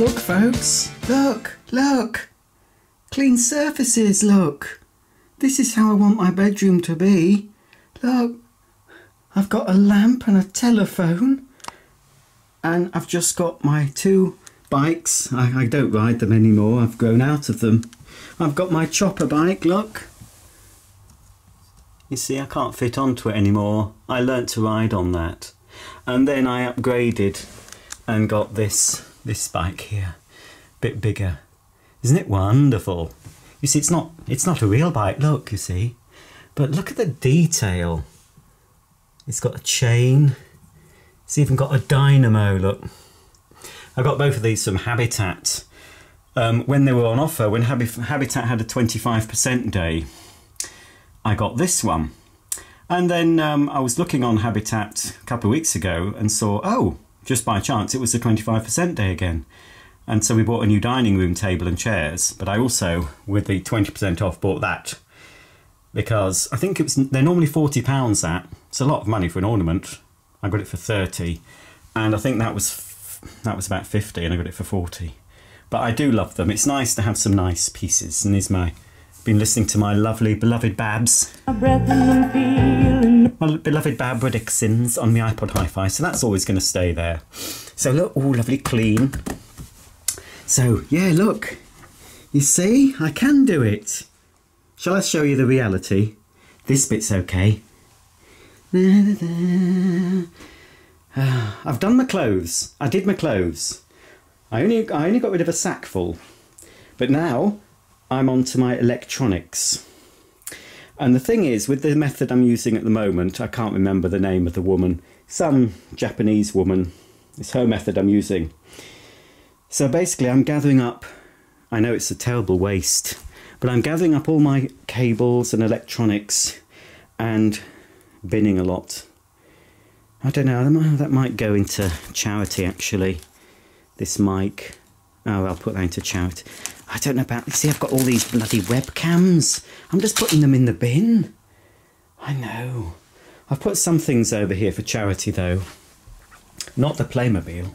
Look, folks, look, look. Clean surfaces, look. This is how I want my bedroom to be. Look, I've got a lamp and a telephone. And I've just got my 2 bikes. I don't ride them anymore, I've grown out of them. I've got my chopper bike, look. You see, I can't fit onto it anymore. I learnt to ride on that. And then I upgraded and got this bike here. Bit bigger. Isn't it wonderful? You see, it's not a real bike, look, you see. But look at the detail. It's got a chain. It's even got a dynamo, look. I got both of these from Habitat. When they were on offer, when Habitat had a 25% day, I got this one. And then I was looking on Habitat a couple of weeks ago and saw, oh, just by chance, it was the 25% day again. And so we bought a new dining room table and chairs. But I also, with the 20% off, bought that. Because I think they're normally £40 that. It's a lot of money for an ornament. I got it for 30. And I think that was about 50 and I got it for 40. But I do love them. It's nice to have some nice pieces. And here's been listening to my lovely beloved Babs. My beloved Barbara Dixon's on my iPod Hi-Fi, so that's always going to stay there. So look, oh, lovely clean. So yeah, look, you see, I can do it. Shall I show you the reality? This bit's okay. I've done my clothes. I did my clothes. I only got rid of a sack full, but now I'm on to my electronics. And the thing is, with the method I'm using at the moment, I can't remember the name of the woman, some Japanese woman, it's her method I'm using. So basically I'm gathering up, I know it's a terrible waste, but I'm gathering up all my cables and electronics and binning a lot. I don't know, that might go into charity actually, this mic. Oh, I'll put that into charity. I don't know about, see, I've got all these bloody webcams. I'm just putting them in the bin. I know. I've put some things over here for charity though. Not the Playmobil.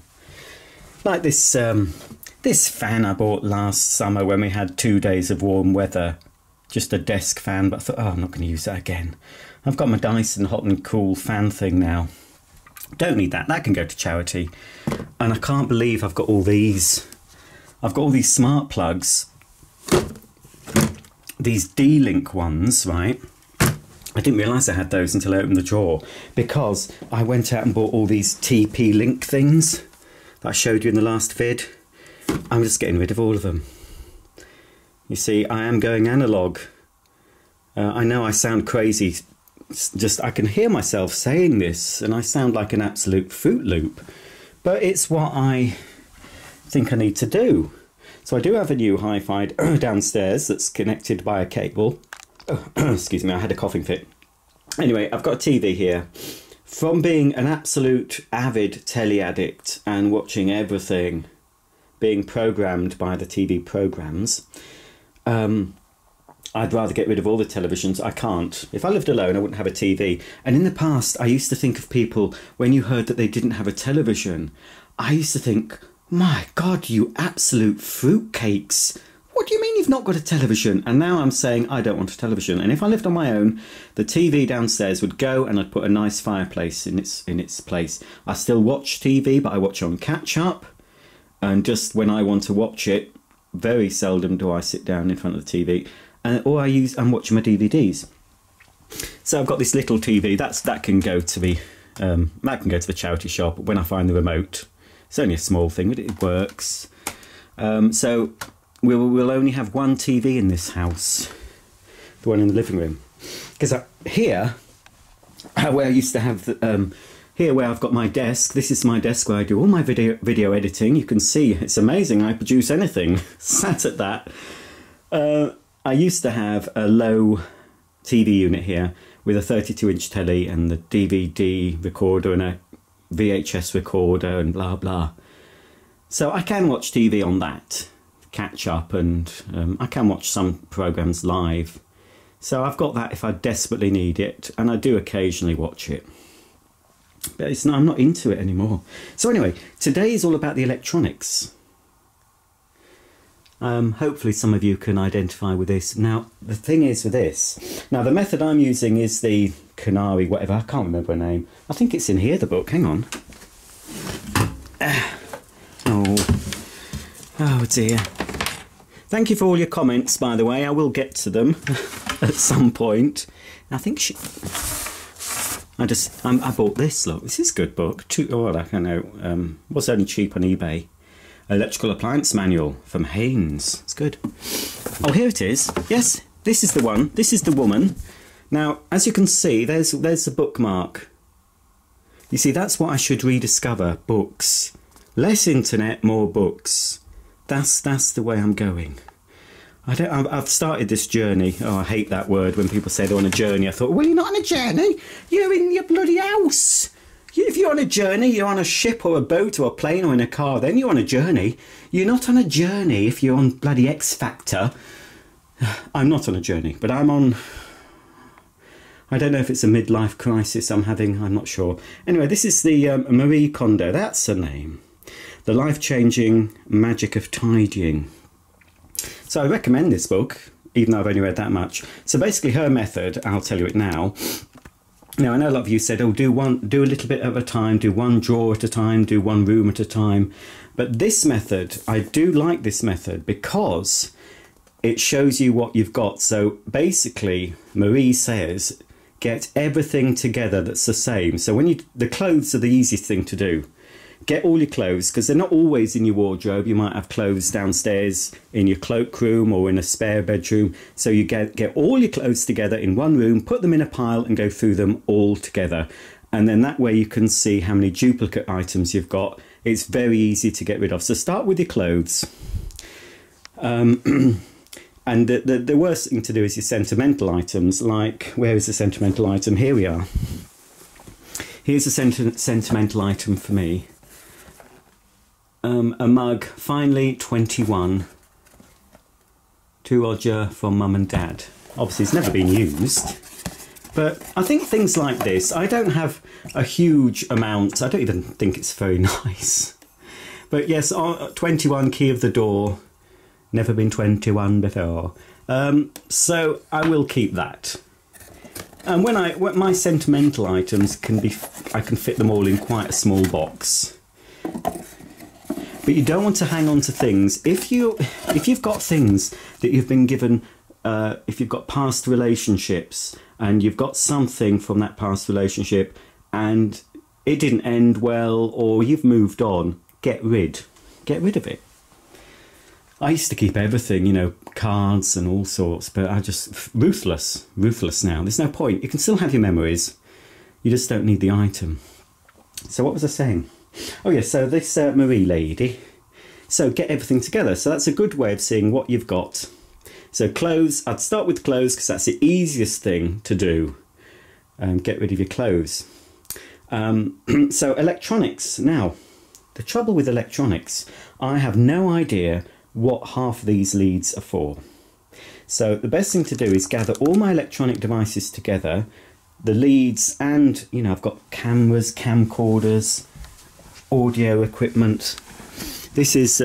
Like this fan I bought last summer when we had 2 days of warm weather. Just a desk fan, but I thought, oh, I'm not going to use that again. I've got my Dyson hot and cool fan thing now. Don't need that. That can go to charity. And I can't believe I've got all these. I've got all these smart plugs, these D-Link ones, right? I didn't realise I had those until I opened the drawer, because I went out and bought all these TP-Link things that I showed you in the last vid. I'm just getting rid of all of them. You see, I am going analogue. I know I sound crazy, just I can hear myself saying this and I sound like an absolute Fruit Loop, but it's what I think I need to do. So I do have a new hi-fi downstairs that's connected by a cable. Oh, excuse me, I had a coughing fit. Anyway, I've got a TV here. From being an absolute avid telly addict and watching everything being programmed by the TV programs, I'd rather get rid of all the televisions. I can't. If I lived alone, I wouldn't have a TV. And in the past, I used to think of people, when you heard that they didn't have a television, I used to think, my God, you absolute fruitcakes. What do you mean you've not got a television? And now I'm saying I don't want a television. And if I lived on my own, the TV downstairs would go and I'd put a nice fireplace in its place. I still watch TV, but I watch on catch up. And just when I want to watch it, very seldom do I sit down in front of the TV. Or I'm watching my DVDs. So I've got this little TV that can go to the charity shop when I find the remote. It's only a small thing, but it works. So we'll only have one TV in this house, the one in the living room. Because here, where I used to have here where I've got my desk, this is my desk where I do all my video editing. You can see it's amazing. I produce anything sat at that. I used to have a low TV unit here with a 32-inch telly and the DVD recorder and a VHS recorder and blah blah. So I can watch TV on that, catch up, and I can watch some programs live. So I've got that if I desperately need it, and I do occasionally watch it. But I'm not into it anymore. So anyway, today is all about the electronics. Hopefully some of you can identify with this. Now, the thing is with this, now the method I'm using is the Canary, whatever, I can't remember her name. I think it's in here, the book, hang on. Oh dear. Thank you for all your comments, by the way. I will get to them at some point. I think I bought this, look. This is a good book. I don't know. Was only cheap on eBay. Electrical Appliance Manual from Haynes. It's good. Oh, here it is. Yes, this is the one. This is the woman. Now, as you can see, there's the bookmark. You see, that's what I should rediscover. Books. Less internet, more books. That's the way I'm going. I've started this journey. Oh, I hate that word when people say they're on a journey. I thought, well, you're not on a journey. You're in your bloody house. If you're on a journey, you're on a ship or a boat or a plane or in a car, then you're on a journey. You're not on a journey if you're on bloody X Factor. I'm not on a journey, but I'm on... I don't know if it's a midlife crisis I'm having, I'm not sure. Anyway, this is the Marie Kondo, that's her name. The Life-Changing Magic of Tidying. So I recommend this book, even though I've only read that much. So basically her method, I'll tell you it now. Now, I know a lot of you said, oh, do a little bit at a time, do one drawer at a time, do one room at a time. But this method, I do like this method because it shows you what you've got. So basically, Marie says, get everything together that's the same. So the clothes are the easiest thing to do. Get all your clothes, because they're not always in your wardrobe. You might have clothes downstairs in your cloakroom or in a spare bedroom. So you get all your clothes together in one room, put them in a pile and go through them all together. And then that way you can see how many duplicate items you've got. It's very easy to get rid of. So start with your clothes. And the worst thing to do is your sentimental items. Like, where is the sentimental item? Here we are. Here's a sentimental item for me. A mug, finally 21, to Roger from Mum and Dad. Obviously it's never been used, but I think things like this, I don't have a huge amount, I don't even think it's very nice. But yes, 21, key of the door, never been 21 before. So I will keep that. And when my sentimental items I can fit them all in quite a small box. But you don't want to hang on to things. If you've got things that you've been given, if you've got past relationships and you've got something from that past relationship and it didn't end well or you've moved on, get rid of it. I used to keep everything, you know, cards and all sorts, but I just ruthless now. There's no point. You can still have your memories. You just don't need the item. So what was I saying? Oh yeah, so this Marie lady, so get everything together. So that's a good way of seeing what you've got. So clothes, I'd start with clothes because that's the easiest thing to do. Get rid of your clothes. So electronics. Now, the trouble with electronics, I have no idea what half of these leads are for. So the best thing to do is gather all my electronic devices together, the leads, and, you know, I've got cameras, camcorders, audio equipment. This is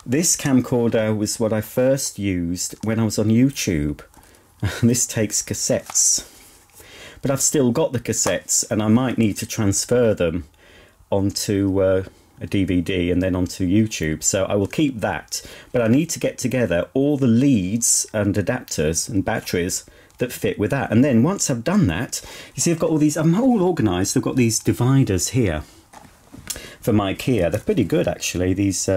this camcorder was what I first used when I was on YouTube. This takes cassettes, but I've still got the cassettes and I might need to transfer them onto a DVD and then onto YouTube, so I will keep that. But I need to get together all the leads and adapters and batteries that fit with that. And then once I've done that, you see I've got all these, I'm all organised. I've got these dividers here from IKEA. They're pretty good actually, these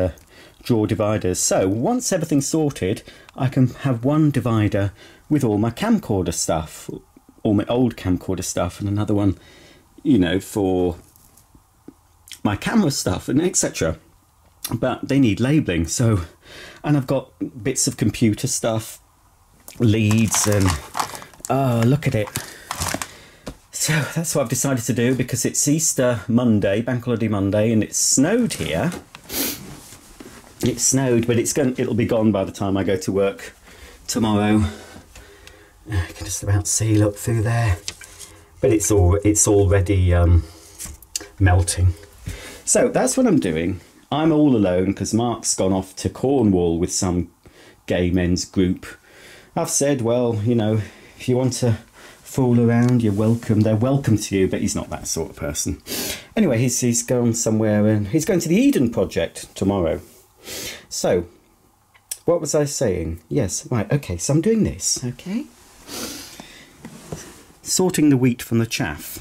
drawer dividers. So once everything's sorted, I can have one divider with all my camcorder stuff, all my old camcorder stuff, and another one, you know, for my camera stuff and etc. But they need labelling, so, and I've got bits of computer stuff, leads, and oh, look at it. So that's what I've decided to do because it's Easter Monday, Bank Holiday Monday, and it's snowed here. It snowed, but it'll be gone by the time I go to work tomorrow. I can just about see, look through there, but it's already melting. So that's what I'm doing. I'm all alone because Mark's gone off to Cornwall with some gay men's group. I've said, well, you know, if you want to fool around, you're welcome. They're welcome to you, but he's not that sort of person. Anyway, he's gone somewhere and he's going to the Eden Project tomorrow. So, what was I saying? Yes, right, okay, so I'm doing this, okay? Sorting the wheat from the chaff.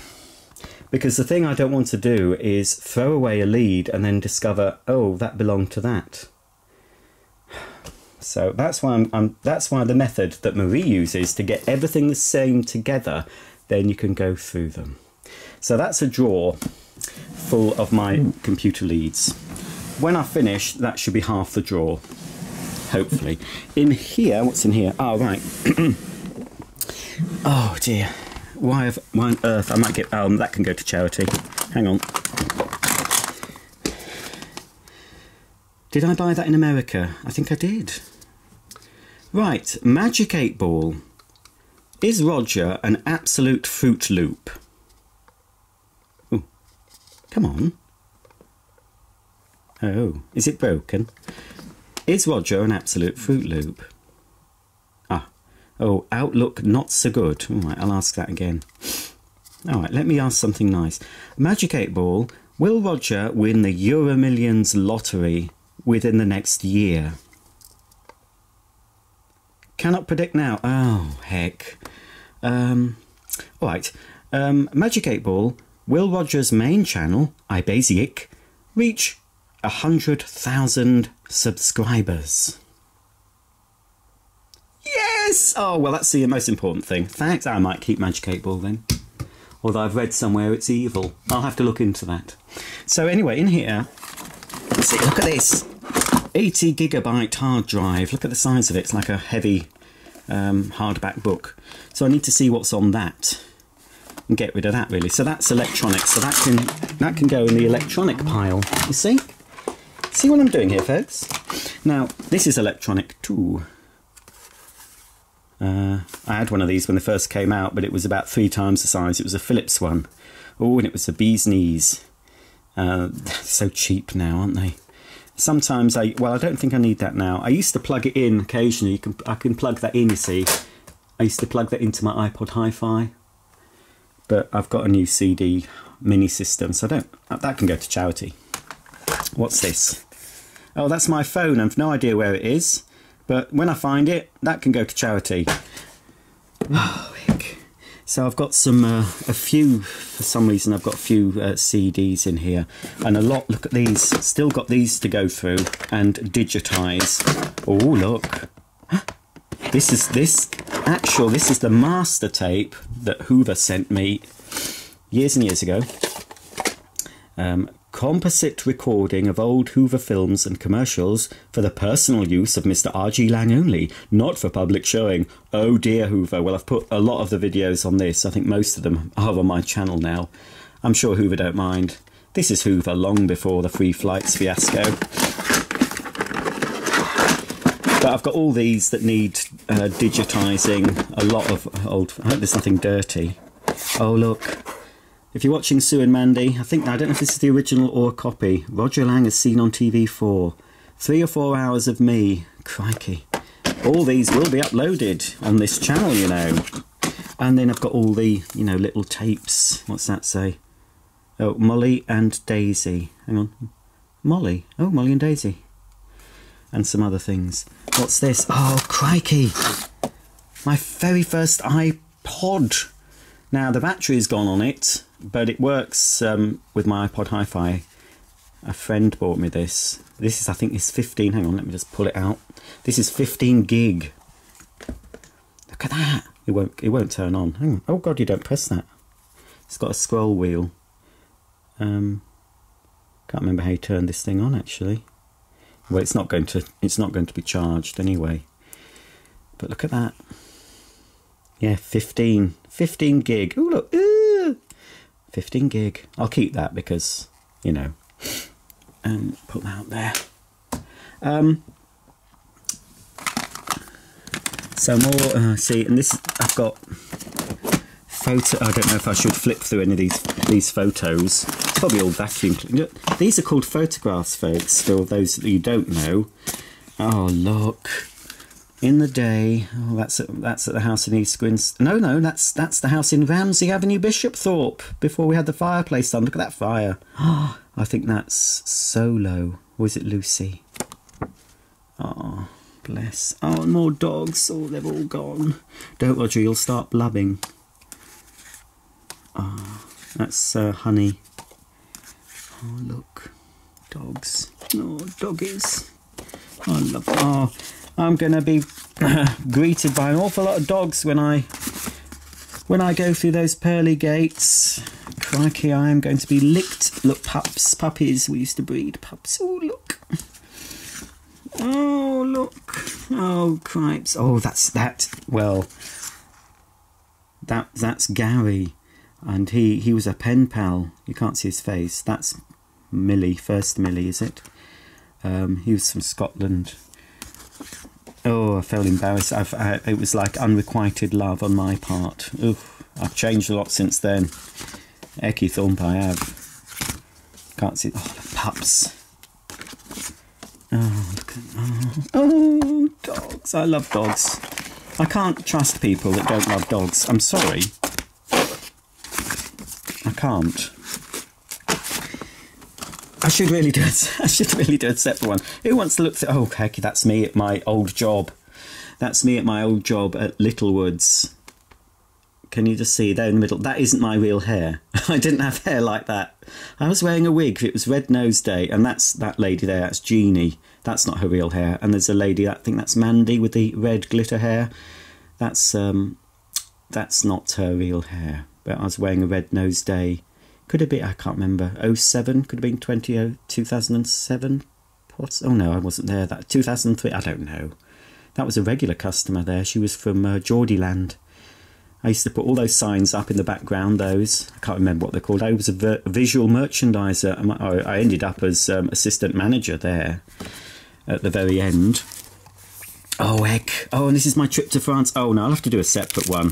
Because the thing I don't want to do is throw away a lead and then discover, oh, that belonged to that. So that's why that's why the method that Marie uses to get everything the same together, then you can go through them. So that's a drawer full of my computer leads. When I finish, that should be half the drawer, hopefully. In here, what's in here? Oh, right. Oh dear. Why on earth? I might get... that can go to charity. Hang on. Did I buy that in America? I think I did. Right, Magic 8 Ball. Is Roger an absolute Fruit Loop? Oh, come on. Oh, is it broken? Is Roger an absolute Fruit Loop? Oh, outlook not so good. All right, I'll ask that again. All right, let me ask something nice. Magic 8 Ball, will Roger win the Euro Millions lottery within the next year? Cannot predict now. Oh, heck. All right. Magic 8 Ball, will Roger's main channel, iBasic, reach 100,000 subscribers? Yes! Oh, well, that's the most important thing. Thanks. I might keep Magic 8 Ball then. Although I've read somewhere it's evil. I'll have to look into that. So anyway, in here, let's see, look at this. 80 gigabyte hard drive. Look at the size of it. It's like a heavy hardback book. So I need to see what's on that and get rid of that, really. So that's electronics. So that can go in the electronic pile. You see? See what I'm doing here, folks? Now, this is electronic too. I had one of these when they first came out, but it was about 3 times the size. It was a Philips one. Oh, and it was a bee's knees. So cheap now, aren't they? Sometimes I don't think I need that now. I used to plug it in occasionally. I can plug that in, you see. I used to plug that into my iPod Hi-Fi. But I've got a new CD mini system, so that can go to charity. What's this? Oh, that's my phone. I've no idea where it is. But when I find it, that can go to charity. Oh, heck. So I've got for some reason I've got a few CDs in here. And a lot, look at these. Still got these to go through and digitise. Oh, look. This is the master tape that Hoover sent me years and years ago. Composite recording of old Hoover films and commercials for the personal use of Mr. R.G. Lang only, not for public showing. Oh dear, Hoover. Well, I've put a lot of the videos on this. I think most of them are on my channel now. I'm sure Hoover don't mind. This is Hoover long before the free flights fiasco. But I've got all these that need digitising. A lot of old... I hope there's nothing dirty. Oh, look. If you're watching Sue and Mandy, I don't know if this is the original or a copy. Roger Lang is seen on TV4. 3 or 4 hours of me. Crikey. All these will be uploaded on this channel, you know. And then I've got all the, you know, little tapes. What's that say? Oh, Molly and Daisy. Hang on. Molly. Oh, Molly and Daisy. And some other things. What's this? Oh, crikey. My very first iPod. Now, the battery's gone on it, but it works with my iPod Hi-Fi. A friend bought me this. This is, I think, is 15. Hang on, let me just pull it out. This is 15 gig. Look at that. It won't turn on. Hang on. Oh God, you don't press that. It's got a scroll wheel. Can't remember how you turn this thing on actually. Well, it's not going to be charged anyway. But look at that. Yeah, 15 gig. Oh look, 15 gig. I'll keep that because, you know, put that out there. So more, see, and this, I've got photo. I don't know if I should flip through any of these photos. It's probably all vacuum. These are called photographs, folks, for those that you don't know. Oh, look. In the day. Oh, that's at the house in East Grinstead. No, that's the house in Ramsey Avenue, Bishopthorpe, before we had the fireplace on. Look at that fire. Oh, I think that's Solo. Or is it Lucy? Oh, bless. Oh, more dogs. Oh, they've all gone. Don't, Roger, you'll start blubbing. Oh, that's Honey. Oh, look. Dogs. Oh, doggies. I love. Oh, I'm going to be greeted by an awful lot of dogs when I go through those pearly gates. Crikey, I am going to be licked. Look, puppies. We used to breed pups. Oh, look. Oh, look. Oh, cripes. Oh, that's. Well, that's Gary. And he was a pen pal. You can't see his face. That's Millie, first Millie, is it? He was from Scotland. Oh, I felt embarrassed. It was like unrequited love on my part. Oof, I've changed a lot since then. Ecky Thump, I have. Can't see. Oh, the pups. Oh, look at. Oh, dogs. I love dogs. I can't trust people that don't love dogs. I'm sorry. I can't. I should really do it. I should really do a separate one. Who wants to look through? Oh, heck, that's me at my old job. That's me at my old job at Littlewoods. Can you just see there in the middle? That isn't my real hair. I didn't have hair like that. I was wearing a wig. It was Red Nose Day, and that's that lady there. That's Jeannie. That's not her real hair. And there's a lady. I think that's Mandy with the red glitter hair. That's not her real hair. But I was wearing a Red Nose Day. Could it be? I can't remember. 07? Could have been 2007? Oh no, I wasn't there. That 2003. I don't know. That was a regular customer there. She was from Geordieland. I used to put all those signs up in the background. Those, I can't remember what they're called. I was a visual merchandiser. I ended up as assistant manager there at the very end. Oh heck! Oh, and this is my trip to France. Oh no, I'll have to do a separate one.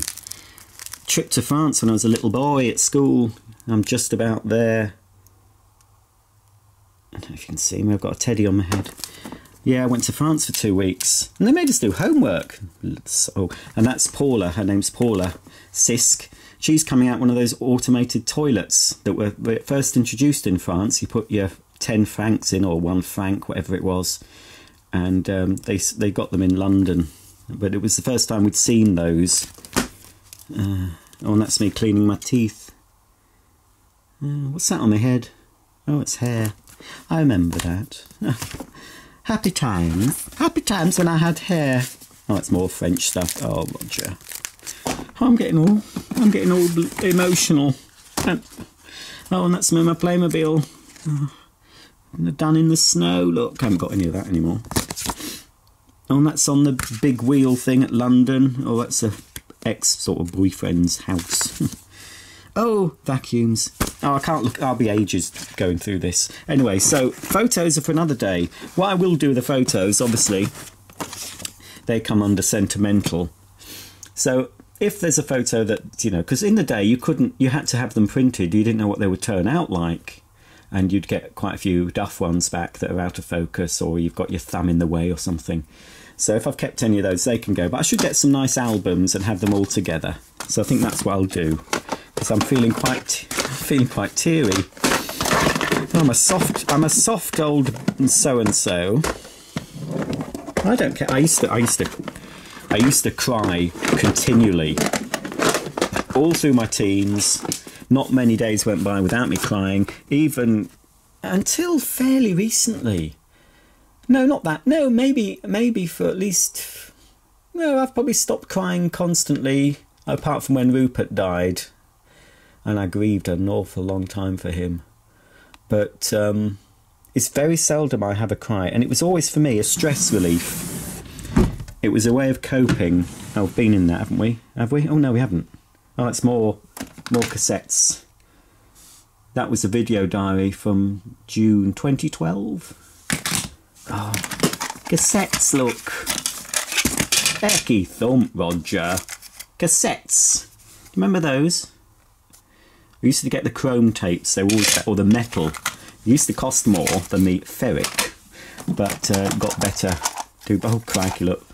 Trip to France when I was a little boy at school. I'm just about there. I don't know if you can see me. I've got a teddy on my head. Yeah, I went to France for 2 weeks. And they made us do homework. Oh, and that's Paula. Her name's Paula Sisk. She's coming out one of those automated toilets that were first introduced in France. You put your 10 francs in, or 1 franc, whatever it was. And they got them in London. But it was the first time we'd seen those. Oh, and that's me cleaning my teeth. What's that on my head? Oh, it's hair. I remember that. Happy times. Happy times when I had hair. Oh, it's more French stuff. Oh, Roger. Oh, I'm getting all emotional. Oh, and that's me, my Playmobil. Oh, done in the snow. Look, I haven't got any of that anymore. Oh, and that's on the big wheel thing at London. Oh, that's a ex sort of boyfriend's house. Oh, vacuums. Oh, I can't look. I'll be ages going through this. Anyway, so photos are for another day. What I will do with the photos, obviously, they come under sentimental. So if there's a photo that, you know, because in the day you had to have them printed. You didn't know what they would turn out like. And you'd get quite a few duff ones back that are out of focus, or you've got your thumb in the way or something. So if I've kept any of those, they can go. But I should get some nice albums and have them all together. So I think that's what I'll do. Because I'm feeling quite teary. I'm a soft old so and so. I don't care. I used to cry continually all through my teens. Not many days went by without me crying, even until fairly recently. No, not that. No, maybe for at least. No, I've probably stopped crying constantly, apart from when Rupert died. And I grieved an awful long time for him. But it's very seldom I have a cry. And it was always, for me, a stress relief. It was a way of coping. Oh, we've been in that, haven't we? Have we? Oh, no, we haven't. Oh, that's more cassettes. That was a video diary from June 2012. Oh, cassettes, look. Ecky thump, Roger. Cassettes. Remember those? We used to get the chrome tapes, they were always, or the metal. They used to cost more than the ferric, but got better. Oh crikey, look.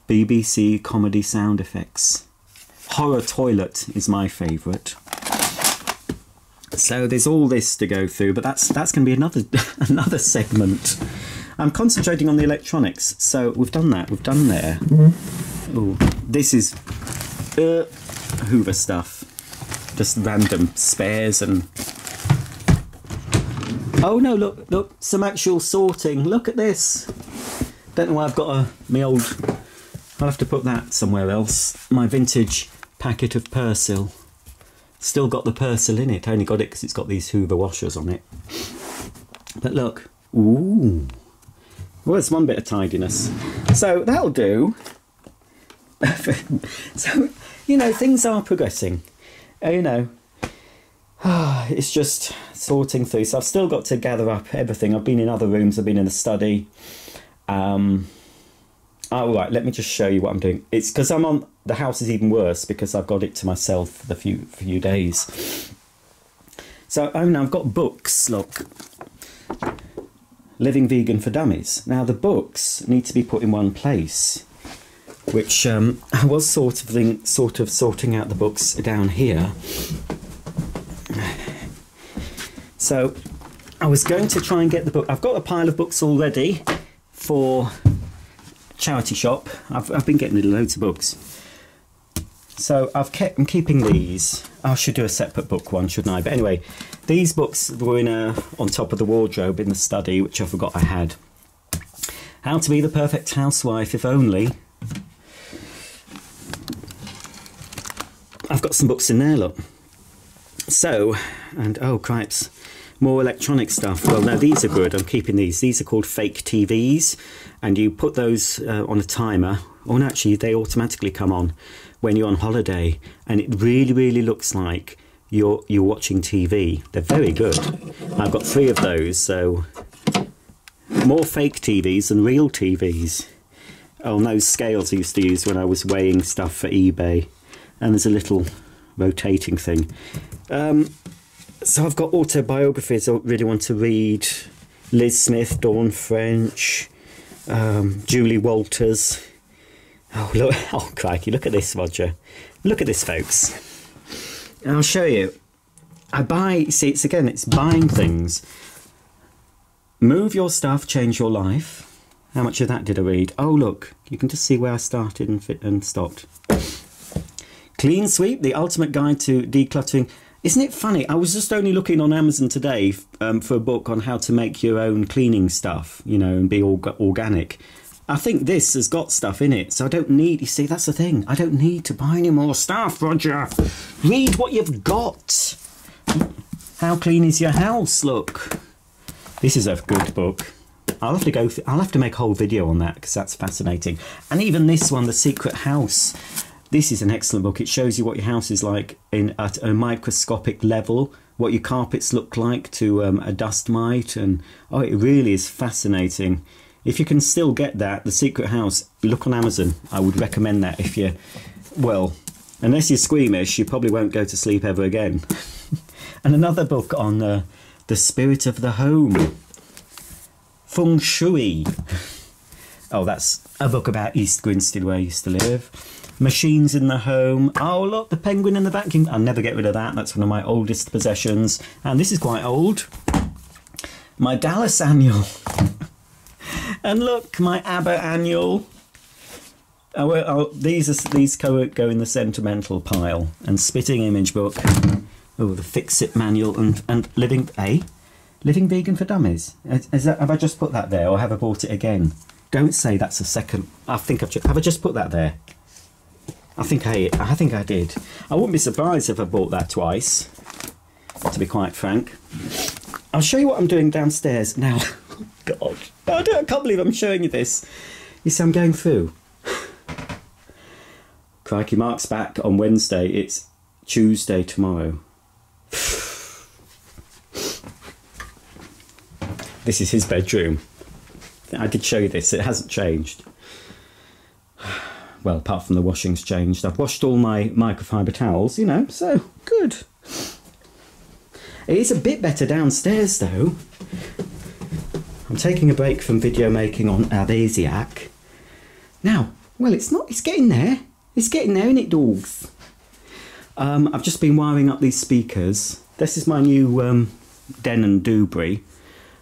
BBC comedy sound effects. Horror toilet is my favourite. So there's all this to go through, but that's going to be another segment. I'm concentrating on the electronics, so we've done that. We've done there. Ooh, this is Hoover stuff. Just random spares and... Oh no, look, some actual sorting. Look at this. Don't know why I've got my old... I'll have to put that somewhere else. My vintage packet of Persil. Still got the Persil in it. I only got it because it's got these Hoover washers on it. But look. Ooh. Well, it's one bit of tidiness. So that'll do. So, you know, things are progressing. You know. It's just sorting through. So I've still got to gather up everything. I've been in other rooms. I've been in the study. Oh, right, let me just show you what I'm doing. It's because I'm on... The house is even worse because I've got it to myself for the few days. So, oh no, I've got books, look. Living Vegan for Dummies. Now, the books need to be put in one place, which I was sort of sorting out the books down here. So, I was going to try and get the book... I've got a pile of books already for... charity shop. I've been getting loads of books, so I'm keeping these. I should do a separate book one, shouldn't I? But anyway, these books were on top of the wardrobe in the study, which I forgot I had. How to Be the Perfect Housewife, if only. I've got some books in there, look. So, and oh cripes, more electronic stuff. Well, no, these are good. I'm keeping these. These are called fake TVs, and you put those on a timer. Oh, no, actually, they automatically come on when you're on holiday, and it really, really looks like you're watching TV. They're very good. I've got 3 of those, so more fake TVs than real TVs. Oh, and those scales I used to use when I was weighing stuff for eBay, and there's a little rotating thing. So I've got autobiographies I really want to read. Liz Smith, Dawn French, Julie Walters. Oh, look, oh crikey, look at this, Roger. Look at this, folks. And I'll show you. I buy, see, it's buying things. Move your stuff, change your life. How much of that did I read? Oh, look, you can just see where I started and stopped. Clean Sweep, the ultimate guide to decluttering. Isn't it funny? I was just only looking on Amazon today for a book on how to make your own cleaning stuff, you know, and be organic. I think this has got stuff in it, so I don't need... You see, that's the thing. I don't need to buy any more stuff, Roger. Read what you've got. How clean is your house? Look. This is a good book. I'll have to go... I'll have to make a whole video on that, because that's fascinating. And even this one, The Secret House... This is an excellent book. It shows you what your house is like at a microscopic level, what your carpets look like to a dust mite, and oh, it really is fascinating. If you can still get that, The Secret House, look on Amazon. I would recommend that if you're, well, unless you're squeamish, you probably won't go to sleep ever again. And another book on the spirit of the home, Feng Shui. Oh, that's a book about East Grinstead, where I used to live. Machines in the Home. Oh, look, the penguin in the vacuum. I'll never get rid of that. That's one of my oldest possessions. And this is quite old. My Dallas Annual. And look, my ABBA Annual. These go in the sentimental pile. And Spitting Image book. Oh, the Fix-It Manual and Living Vegan for Dummies. Have I just put that there, or have I bought it again? Don't say that's a second. Have I just put that there? I think I did. I wouldn't be surprised if I bought that twice, to be quite frank. I'll show you what I'm doing downstairs now. Oh, God, I can't believe I'm showing you this. You see, I'm going through. Crikey, Mark's back on Wednesday. It's Tuesday tomorrow. This is his bedroom. I did show you this. It hasn't changed. well, apart from the washing's changed. I've washed all my microfiber towels, you know, so good. It is a bit better downstairs though. I'm taking a break from video making on Adasiac. Now, well, it's getting there. It's getting there, innit, dogs? I've just been wiring up these speakers. This is my new Denon Dubry,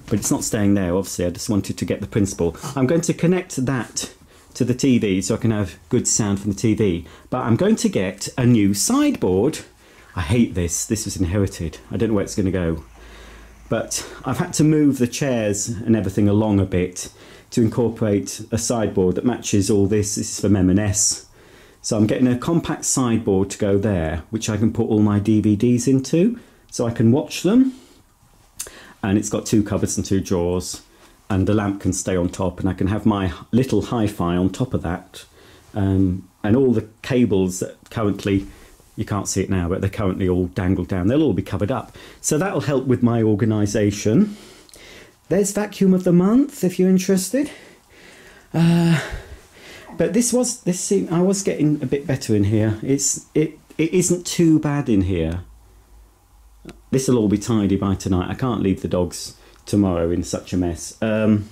but it's not staying there, obviously. I just wanted to get the principle. I'm going to connect that to the TV so I can have good sound from the TV. But I'm going to get a new sideboard. I hate this. This was inherited. I don't know where it's going to go. But I've had to move the chairs and everything along a bit to incorporate a sideboard that matches all this. This is from M&S. So I'm getting a compact sideboard to go there, which I can put all my DVDs into so I can watch them. And it's got 2 cupboards and 2 drawers, and the lamp can stay on top, and I can have my little hi-fi on top of that. And all the cables that currently, you can't see it now, but they're currently all dangled down. They'll all be covered up. So that'll help with my organisation. There's vacuum of the month if you're interested. But I was getting a bit better in here. It isn't too bad in here. This will all be tidy by tonight. I can't leave the dogs tomorrow in such a mess. And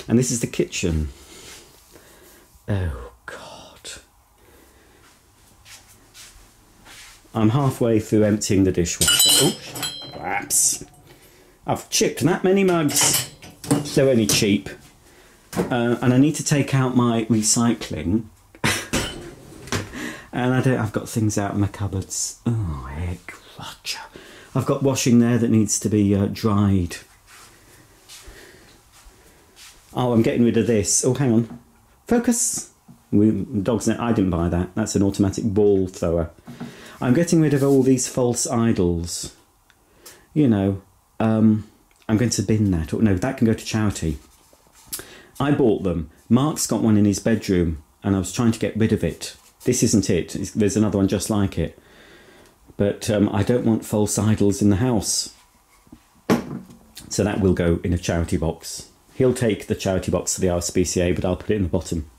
this is the kitchen. Oh God. I'm halfway through emptying the dishwasher. Oh, perhaps. I've chipped that many mugs. They're only cheap. And I need to take out my recycling. And I've got things out in my cupboards. Oh, heck, Roger. I've got washing there that needs to be dried. Oh, I'm getting rid of this. Oh, hang on. Focus. Dogs, I didn't buy that. That's an automatic ball thrower. I'm getting rid of all these false idols. You know, I'm going to bin that. No, that can go to charity. I bought them. Mark's got one in his bedroom and I was trying to get rid of it. This isn't it. There's another one just like it. But I don't want false idols in the house. So that will go in a charity box. He'll take the charity box to the RSPCA, but I'll put it in the bottom.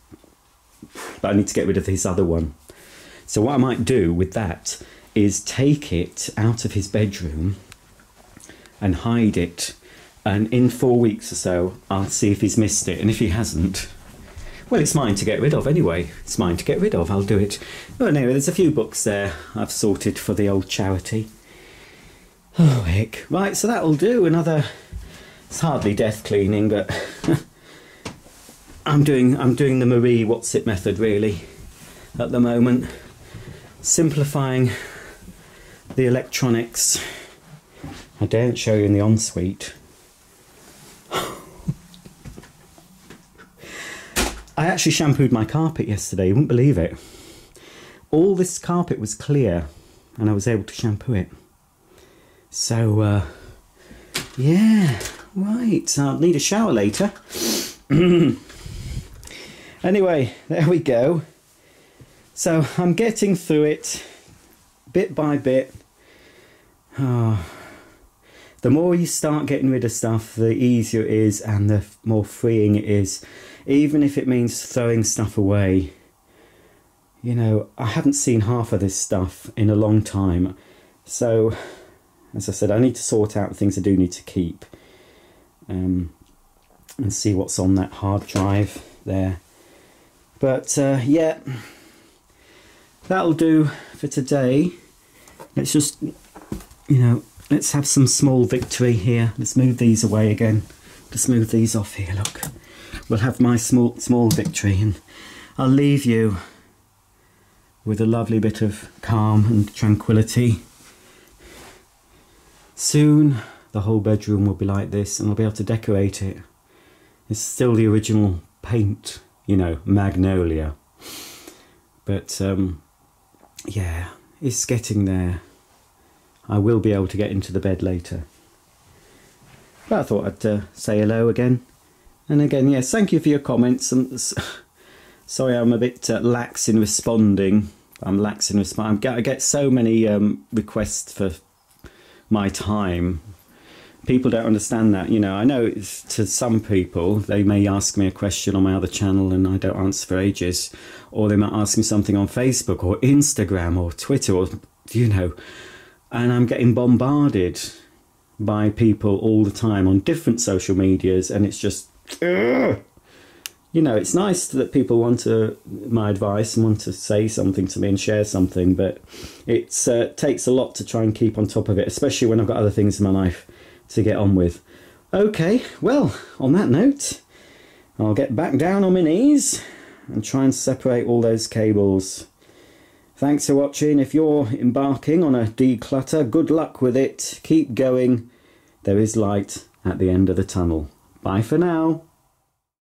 But I need to get rid of his other one. So what I might do with that is take it out of his bedroom and hide it. And in 4 weeks or so, I'll see if he's missed it. And if he hasn't, well, it's mine to get rid of anyway. It's mine to get rid of. I'll do it. But anyway, there's a few books there I've sorted for the old charity. Oh, heck. Right, so that'll do. Another... It's hardly death cleaning, but... I'm doing the Marie What's-It method, really, at the moment. Simplifying the electronics. I daren't show you in the ensuite. I actually shampooed my carpet yesterday, you wouldn't believe it. All this carpet was clear and I was able to shampoo it. So, yeah, right, I'll need a shower later. Anyway, there we go. So I'm getting through it bit by bit. Oh, the more you start getting rid of stuff, the easier it is and the more freeing it is. Even if it means throwing stuff away. You know, I haven't seen half of this stuff in a long time. So, as I said, I need to sort out the things I do need to keep. And see what's on that hard drive there. But, yeah, that'll do for today. Let's just, you know, let's have some small victory here. Let's move these away again. Just move these off here, look. We'll have my small victory, and I'll leave you with a lovely bit of calm and tranquility. Soon the whole bedroom will be like this and I'll be able to decorate it. It's still the original paint, you know, magnolia. But yeah, it's getting there. I will be able to get into the bed later. But I thought I'd say hello again. And again, yes, thank you for your comments. Sorry, I'm a bit lax in responding. I get so many requests for my time. people don't understand that. You know, I know it's, to some people, they may ask me a question on my other channel and I don't answer for ages, or they might ask me something on Facebook or Instagram or Twitter, or, you know, and I'm getting bombarded by people all the time on different social medias, and it's just, ugh. You know, it's nice that people want my advice and want to say something to me and share something, but it takes a lot to try and keep on top of it, especially when I've got other things in my life to get on with. Okay, well, on that note, I'll get back down on my knees and try and separate all those cables. Thanks for watching. If you're embarking on a declutter, good luck with it. Keep going. There is light at the end of the tunnel. Bye for now.